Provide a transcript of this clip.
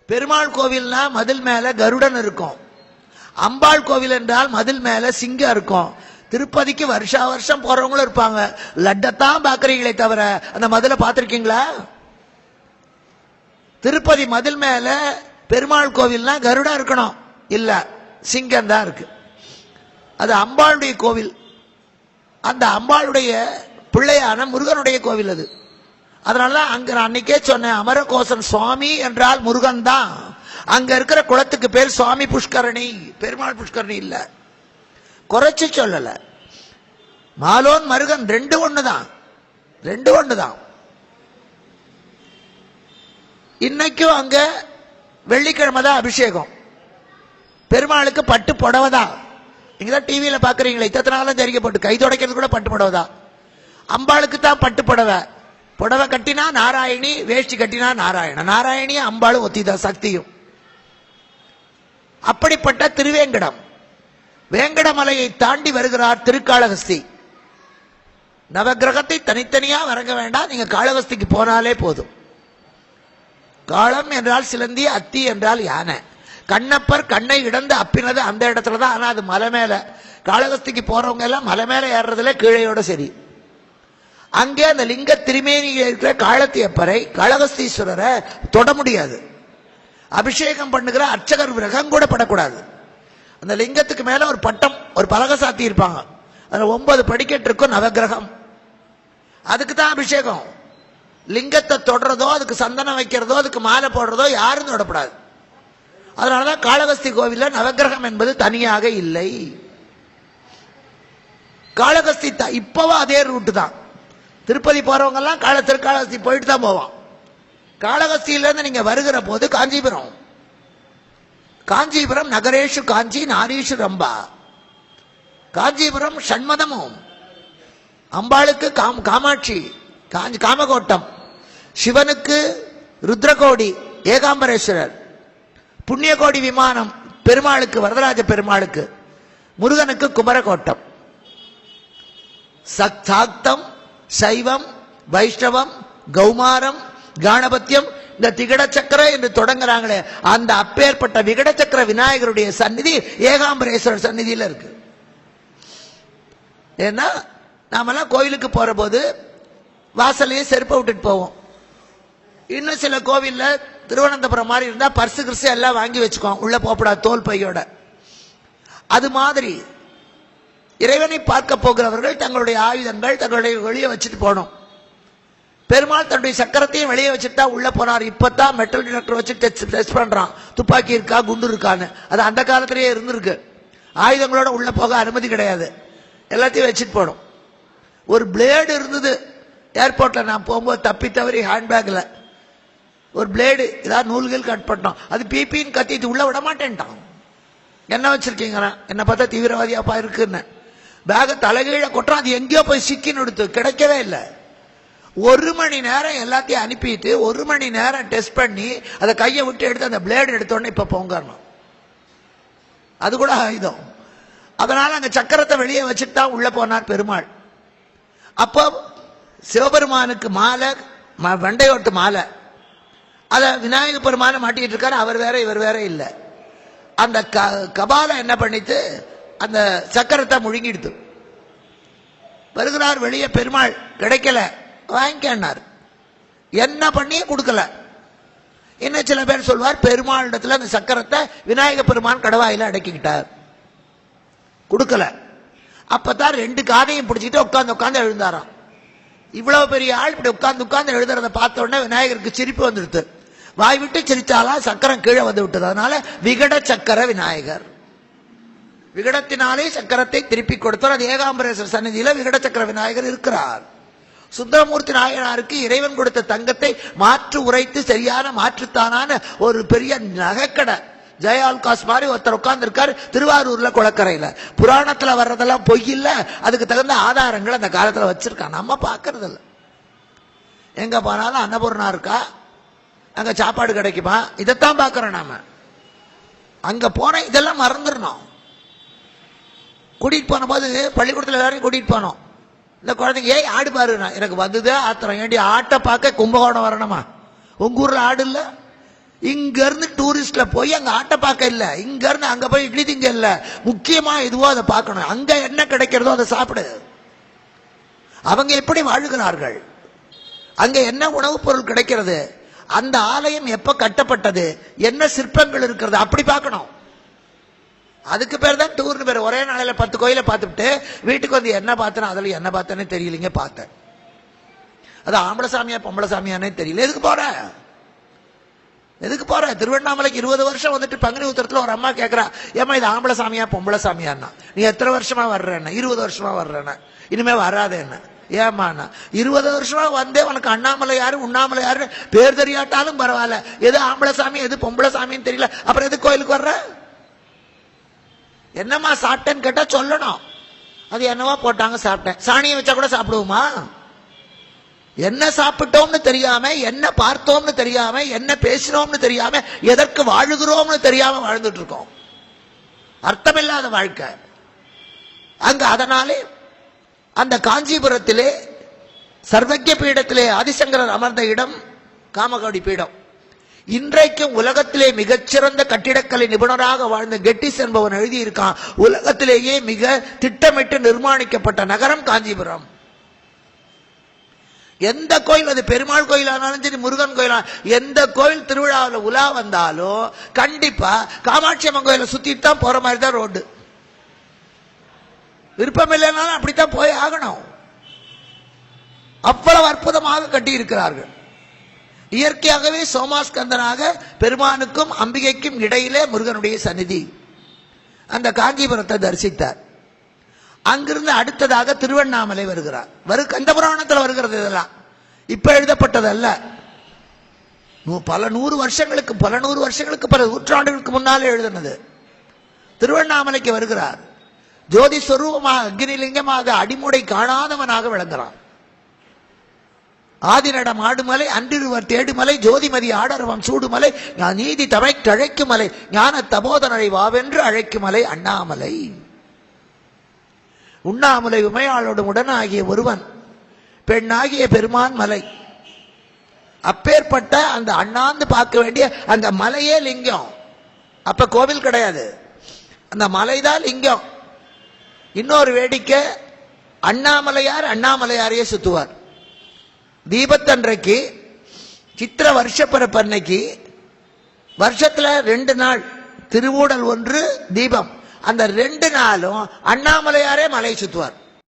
பெருமாள் கோவில்னா மதில் மேல கருடன் இருக்கும். அம்பாள் கோவில் என்றால் மதில் மேல சிங்கம் இருக்கும். திருப்பதிக்கு வருஷா வருஷம் போறவங்களும் இருப்பாங்க. லட்டத்தான் பாக்குறீங்களே தவிர அந்த மதில பாத்திருக்கீங்களா? திருப்பதி மதில் மேல பெருமாள் கோவில்னா கருடா இருக்கணும், இல்ல சிங்கம் தான் இருக்கு. அது அம்பாளுடைய கோவில். அந்த அம்பாளுடைய பிள்ளையான முருகனுடைய கோவில் அது. அதனால அங்க நான் அன்னைக்கே சொன்னேன், அமரகோசன் சுவாமி என்றால் முருகன் தான். அங்க இருக்கிற குளத்துக்கு பேர் சுவாமி புஷ்கரணி, பெருமாள் புஷ்கரணி இல்ல. குறைச்சு சொல்லல. மாலோன் மருகன் ரெண்டு ஒண்ணுதான், ரெண்டு ஒண்ணுதான். இன்னைக்கும் அங்க வெள்ளிக்கிழமை தான் அபிஷேகம். பெருமாளுக்கு பட்டு புடவை தான். இங்கதான் டிவியில பாக்குறீங்களா, இத்தனை நாளும் தெரிவிக்கப்பட்டு கை துடைக்கிறது கூட பட்டு புடவை தான். அம்பாளுக்கு தான் பட்டு புடவை. புடவை கட்டினா நாராயணி, வேஷ்டி கட்டினா நாராயண. நாராயணியும் அம்பாளும் ஒத்திதான், சக்தியும். அப்படிப்பட்ட திருவேங்கடம், வேங்கடமலையை தாண்டி வருகிறார் திருக்காளஹஸ்தி. நவகிரகத்தை தனித்தனியா வரங்க வேண்டாம், நீங்க காளஹஸ்திக்கு போனாலே போதும். காளம் என்றால் சிலந்தி, அத்தி என்றால் யானை. கண்ணப்பர் கண்ணை இடந்து அப்பினது அந்த இடத்துல தான். ஆனா அது மலை மேல. காளஹஸ்திக்கு போறவங்க எல்லாம் மலை மேல ஏறுறதுல கீழையோட சரி. அங்கே அந்த லிங்க திருமேனியில் இருக்கிற காளத்தியப்பரை, காளஹஸ்தீஸ்வரரை தொட முடியாது. அபிஷேகம் பண்ணுகிற அர்ச்சகர் விரகம் கூட படக்கூடாது. அந்த லிங்கத்துக்கு மேல ஒரு பட்டம், ஒரு பலகை சாத்தி இருப்பாங்க. அதுல 9 படிக்கட்டு இருக்கும், நவகிரகம். அதுக்கு தான் அபிஷேகம். லிங்கத்தை தொடறதோ, அதுக்கு சந்தனம் வைக்கிறதோ, அதுக்கு மாலை போடுறதோ யாரும் தொடப்படாது. அதனாலதான் காளஹஸ்தி கோவில்ல நவகிரகம் என்பது தனியாக இல்லை. காளஹஸ்தி இப்பவும் அதே ரூட்டு தான். திருப்பதி போறவங்க எல்லாம் திருக்காளஹஸ்தி போயிட்டு தான் போவான். காளஹஸ்தியிலிருந்து நீங்க வருகிற போது காஞ்சிபுரம், காஞ்சிபுரம் நகரேஷு காஞ்சி நாரீஷு ரம்பா. காஞ்சிபுரம் ஷண்மதமும், அம்பாளுக்கு காமாட்சி காமகோட்டம், சிவனுக்கு ருத்ரகோடி ஏகாம்பரேஸ்வரர், புண்ணியகோடி விமானம் பெருமாளுக்கு வரதராஜ பெருமாளுக்கு, முருகனுக்கு குமரகோட்டம். சாக்தம், சைவம், வைஷ்ணவம், கௌமாரம், காணபத்தியம், இந்த திகட சக்கர என்று தொடங்குறாங்களே, அந்த அப்பேற்பட்ட விகட சக்கர விநாயகருடைய சந்நிதி ஏகாம்பரேஸ்வரர் சந்நிதியில் இருக்கு. ஏன்னா நாமெல்லாம் கோயிலுக்கு போற போது வாசலையே செருப்பை விட்டுட்டு போவோம். இன்னும் சில கோவில்ல திருவனந்தபுரம் மாதிரி இருந்தா பர்சு கிறிஸ்து எல்லாம் வாங்கி வச்சுக்கோம், உள்ள போகப்படாது தோல் பையோட. அது மாதிரி இறைவனை பார்க்க போகிறவர்கள் தங்களுடைய ஆயுதங்கள் தங்களுடைய வெளியே வச்சுட்டு போனோம். பெருமாள் தன்னுடைய சக்கரத்தையும் வெளியே வச்சுட்டா உள்ள போனார். இப்பதான் மெட்டல் டிடெக்டர் வச்சு டெஸ்ட் பண்றான், துப்பாக்கி இருக்கா குண்டு இருக்கான்னு. அது அந்த காலத்திலேயே இருந்திருக்கு. ஆயுதங்களோட உள்ள போக அனுமதி கிடையாது, எல்லாத்தையும் வச்சுட்டு போனோம். ஒரு பிளேடு இருந்தது ஏர்போர்ட்ல, நான் போகும்போது தப்பி தவறி ஹேண்ட்பேக்ல ஒரு பிளேடு, ஏதாவது நூல்கள் கட் பண்ணோம். அது பிபின்னு கத்திட்டு உள்ள விட மாட்டேன்ட்டான். என்ன வச்சிருக்கீங்க? என்ன பார்த்தா தீவிரவாதியாப்பா இருக்குன்னு. பேக தலைகீழ கொட்டுறான். அது எங்கேயோ போய் சிக்கின்னு எடுத்து கிடைக்கவே இல்லை. 1 மணி நேரம் எல்லாத்தையும் அனுப்பிட்டு 1 மணி நேரம் டெஸ்ட் பண்ணி அதை கையை விட்டு எடுத்து அந்த பிளேடு எடுத்தோடனே இப்ப போங்கணும். அது கூட ஆயுதம். அதனால அங்க சக்கரத்தை வெளியே வச்சுட்டு தான் உள்ள போனார் பெருமாள். அப்போ சிவபெருமானுக்கு மாலை, வெண்டையோட்டு மாலை, அத விநாயக பெருமான மாட்டிட்டு இருக்காரு. அவர் வேற இவர் வேற இல்ல. அந்த கபால என்ன பண்ணிட்டு அந்த சக்கரத்தை முழுங்கிடுது. வருகிறார் வெளியே பெருமாள், கிடைக்கல, வாங்கிக்கார். என்ன பண்ணி கொடுக்கல. இன்னும் சில பேர் சொல்வார் பெருமாள் இடத்துல அந்த சக்கரத்தை விநாயக பெருமான் கடவாயில அடக்கிக்கிட்டார், கொடுக்கல. அப்பதான் 2 காதையும் பிடிச்சிட்டு உட்கார்ந்து எழுந்தாராம். இவ்வளவு பெரிய ஆள் இப்படி உட்கார்ந்து எழுதுறத பார்த்த உடனே விநாயகருக்கு சிரிப்பு வந்துடுது. வாய் விட்டு சிரிச்சாலா சக்கரம் கீழே வந்து விட்டது. அதனால விகட சக்கர விநாயகர், விகடத்தினாலே சக்கரத்தை திருப்பி கொடுத்தார். அது ஏகாம்பரேஸ்வரர் சந்நிதியில விகட சக்கர விநாயகர் இருக்கிறார். சுந்தரமூர்த்தி நாயனாருக்கு இறைவன் கொடுத்த தங்கத்தை மாற்று உரைத்து சரியான மாற்றுத்தானான ஒரு பெரிய நகைக்கடை ஜெயால்காஸ் மாதிரி ஒருத்தர் உட்கார்ந்து இருக்காரு திருவாரூர்ல குளக்கரையில. புராணத்துல வர்றதெல்லாம் பொய் இல்ல, அதுக்கு தகுந்த ஆதாரங்கள் அந்த காலத்துல வச்சிருக்கான். நம்ம பாக்குறது இல்ல. எங்க போனாலும் அன்னபூர்ணா இருக்கா, அங்க சாப்பாடு கிடைக்குமா, இதைத்தான் பாக்குறோம் நாம. அங்க போன இதெல்லாம் மறந்துடணும். கூட்டிட்டு போன போது பள்ளிக்கூடத்துல எல்லாரையும் கூட்டிட்டு போனோம். இந்த குழந்தைங்க ஏய் ஆடு பாரு, எனக்கு வந்ததே ஆத்திரம். ஏண்டி ஆட்டை பார்க்க கும்பகோணம் வரணுமா? உங்க ஊர்ல ஆடு இல்ல? இங்க இருந்து டூரிஸ்ட்ல போய் அங்க ஆட்ட பார்க்க இல்ல, இங்க இருந்து அங்க போய் இட்லி திங்க இல்ல, முக்கியமா எதுவோ அதை பார்க்கணும். அங்க என்ன கிடைக்கிறதோ அதை சாப்பிடு. அவங்க எப்படி வாழுகிறார்கள், அங்க என்ன உணவுப் பொருள் கிடைக்கிறது, அந்த ஆலயம் எப்ப கட்டப்பட்டது, என்ன சிற்பங்கள் இருக்கிறது, அப்படி பார்க்கணும். அதுக்கு பேர் தான் டூர்னு பேர். ஒரே நாளையில 10 கோயிலை பார்த்துட்டு வீட்டுக்கு வந்து என்ன பார்த்தேன், அதுல என்ன பார்த்தேன்னு தெரியலீங்க, பார்த்தேன். அது ஆம்பளை சாமியா பொம்பளை சாமியானே தெரியல. எதுக்கு போற, எதுக்கு போற? திருவண்ணாமலைக்கு 20 வருஷம் வந்துட்டு பங்குனி உத்திரத்துல ஒரு அம்மா கேட்கறா, ஏமா இது ஆம்பளை சாமியா பொம்பளை சாமியான்னா, நீ எத்தனை வருஷமா வர்றேன்னா, 20 வருஷமா வர்றேன்னா, இனிமே வராது என்ன, ஏமாண்ணா 20 வருஷமா வந்தே உனக்கு அண்ணாமலை யாரு உண்ணாமலை யாரு பேர் தெரியாட்டாலும் பரவாயில்ல, எது ஆம்பளை சாமி எது பொம்பளை சாமின்னு தெரியல, அப்புறம் எது கோயிலுக்கு வர்ற? என்னம்மா சாப்பிட்டேன்னு கேட்டா சொல்லணும். அது என்னவா போட்டாங்க சாப்பிட்டேன், சாணியை வச்சா கூட சாப்பிடுவோமா? என்ன சாப்பிட்டோம்னு தெரியாம, என்ன பார்த்தோம்னு தெரியாம, என்ன பேசினோம்னு தெரியாம, எதற்கு வாழுகிறோம்னு தெரியாம வாழ்ந்துட்டு இருக்கோம். அர்த்தமில்லாத வாழ்க்கை அங்க. அதனாலே அந்த காஞ்சிபுரத்திலே சர்வஜ்ய பீடத்திலே ஆதிசங்கரர் அமர்ந்த இடம் காமகோடி பீடம். இன்றைக்கும் உலகத்திலே மிகச்சிறந்த கட்டிடக்கலை நிபுணராக வாழ்ந்த கெட்டிஸ் என்பவன் எழுதியிருக்கான், உலகத்திலேயே மிக திட்டமிட்டு நிர்மாணிக்கப்பட்ட நகரம் காஞ்சிபுரம். எந்த கோயில், அது பெருமாள் கோயிலானாலும் சரி முருகன் கோயிலா, எந்த கோயில் திருவிழாவில் உலா வந்தாலும் கண்டிப்பா காமாட்சி அம்மன் கோயிலை சுத்திட்டு தான் போற மாதிரி தான் ரோடு. விருப்பம் இல்லைனாலும் அப்படித்தான் போய் ஆகணும். அவ்வளவு அற்புதமாக கட்டி இருக்கிறார்கள். இயற்கையாகவே சோமாஸ்கந்தனாக பெருமானுக்கும் அம்பிகைக்கும் இடையிலே முருகனுடைய சந்நிதி. அந்த காஞ்சிபுரத்தை தரிசித்தார். அங்கிருந்து அடுத்ததாக திருவண்ணாமலை வருகிறார். கந்த புராணத்தில் வருகிறது. இதெல்லாம் இப்ப எழுதப்பட்டதல்ல, பல நூறு வருஷங்களுக்கு பல நூற்றாண்டுகளுக்கு முன்னாலே எழுதினது. திருவண்ணாமலைக்கு வருகிறார். ஜோதி ஸ்வரூபமாக அக்னிலிங்கமாக அடிமுடை காணாதவனாக விளங்குகிறான். ஆதிநடம் ஆடுமலை அன்றிருவர் தேடுமலை ஜோதிமதி ஆடரவம் சூடுமலை நீதி தமை தழைக்குமலை ஞான தபோதனரை வாவென்று அழைக்குமலை அண்ணாமலை. உண்ணாமலை உமையாளோடு உடனாகிய ஒருவன் பெண்ணாகிய பெருமான் மலை. அப்பேற்பட்ட அந்த அண்ணாந்து பார்க்க வேண்டிய அந்த மலையே லிங்கம். அப்ப கோவில் கிடையாது, அந்த மலைதான் லிங்கம். இன்னொரு வேடிக்கை, அண்ணாமலையாரையே சுத்துவார். தீபத்தன்றைக்கு சித்திர வருஷ பிறப்பன்னைக்கு வருஷத்துல 2 நாள் திருவூடல் ஒன்று தீபம், அந்த 2 நாளும் அண்ணாமலையாரே மலை சுத்துவார்.